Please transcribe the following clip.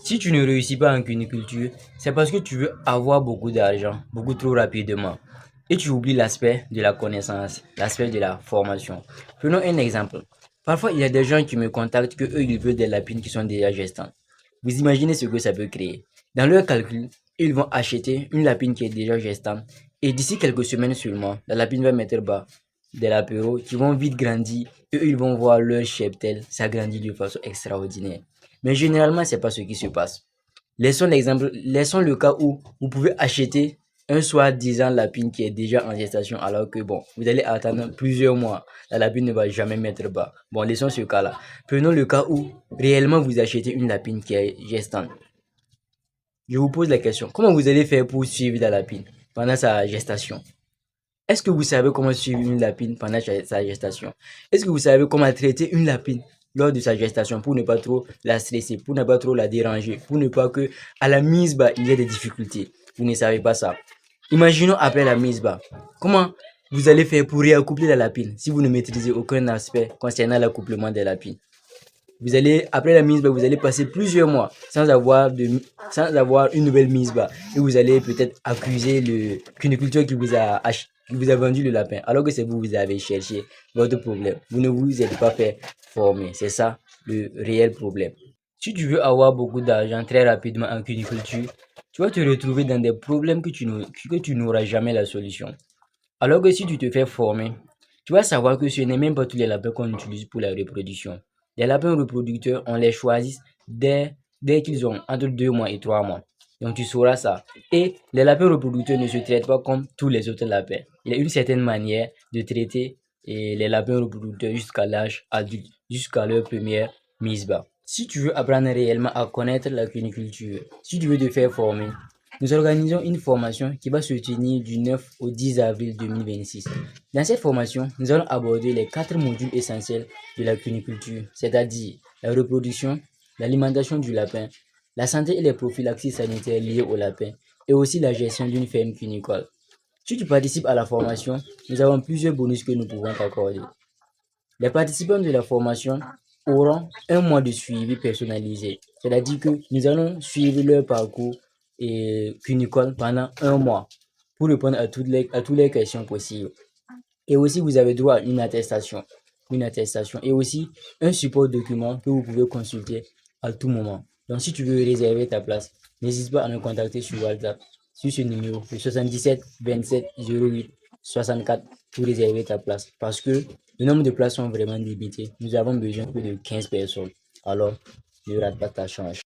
Si tu ne réussis pas en cuniculture, c'est parce que tu veux avoir beaucoup d'argent, beaucoup trop rapidement. Et tu oublies l'aspect de la connaissance, l'aspect de la formation. Prenons un exemple. Parfois, il y a des gens qui me contactent que eux, ils veulent des lapines qui sont déjà gestantes. Vous imaginez ce que ça peut créer. Dans leur calcul, ils vont acheter une lapine qui est déjà gestante. Et d'ici quelques semaines seulement, la lapine va mettre bas des lapéros qui vont vite grandir. Et eux, ils vont voir leur cheptel s'agrandir de façon extraordinaire. Mais généralement, c'est pas ce qui se passe. Laissons l'exemple, laissons le cas où vous pouvez acheter un soi-disant lapine qui est déjà en gestation alors que bon, vous allez attendre plusieurs mois. La lapine ne va jamais mettre bas. Bon, laissons ce cas-là. Prenons le cas où réellement vous achetez une lapine qui est gestante. Je vous pose la question, comment vous allez faire pour suivre la lapine pendant sa gestation? Est-ce que vous savez comment suivre une lapine pendant sa gestation? Est-ce que vous savez comment traiter une lapine lors de sa gestation pour ne pas trop la stresser, pour ne pas trop la déranger, pour ne pas que à la mise bas, il y ait des difficultés? Vous ne savez pas ça. Imaginons après la mise bas. Comment vous allez faire pour réaccoupler la lapine si vous ne maîtrisez aucun aspect concernant l'accouplement des lapines? Vous allez, après la mise bas, vous allez passer plusieurs mois sans avoir une nouvelle mise bas. Et vous allez peut-être accuser le cuniculteur qui vous a vendu le lapin. Alors que c'est vous, vous avez cherché votre problème. Vous ne vous êtes pas fait former. C'est ça le réel problème. Si tu veux avoir beaucoup d'argent très rapidement en cuniculture, tu vas te retrouver dans des problèmes que tu n'auras jamais la solution. Alors que si tu te fais former, tu vas savoir que ce n'est même pas tous les lapins qu'on utilise pour la reproduction. Les lapins reproducteurs, on les choisit dès qu'ils ont entre 2 mois et 3 mois. Donc tu sauras ça. Et les lapins reproducteurs ne se traitent pas comme tous les autres lapins. Il y a une certaine manière de traiter les lapins reproducteurs jusqu'à l'âge adulte, jusqu'à leur première mise bas. Si tu veux apprendre réellement à connaître la cuniculture, si tu veux te faire former, nous organisons une formation qui va se tenir du 9 au 10 avril 2026. Dans cette formation, nous allons aborder les 4 modules essentiels de la cuniculture, c'est-à-dire la reproduction, l'alimentation du lapin, la santé et les prophylaxies sanitaires liées au lapin, et aussi la gestion d'une ferme cunicole. Si tu participes à la formation, nous avons plusieurs bonus que nous pouvons t'accorder. Les participants de la formation auront un mois de suivi personnalisé, c'est-à-dire que nous allons suivre leur parcours et cunicole pendant un mois pour répondre à toutes les questions possibles. Et aussi, vous avez droit à une attestation et aussi un support document que vous pouvez consulter à tout moment. Donc, si tu veux réserver ta place, n'hésite pas à nous contacter sur WhatsApp, sur ce numéro, le 77 27 08 64 pour réserver ta place. Parce que le nombre de places sont vraiment limité. Nous avons besoin que de 15 personnes. Alors, ne rate pas ta chance.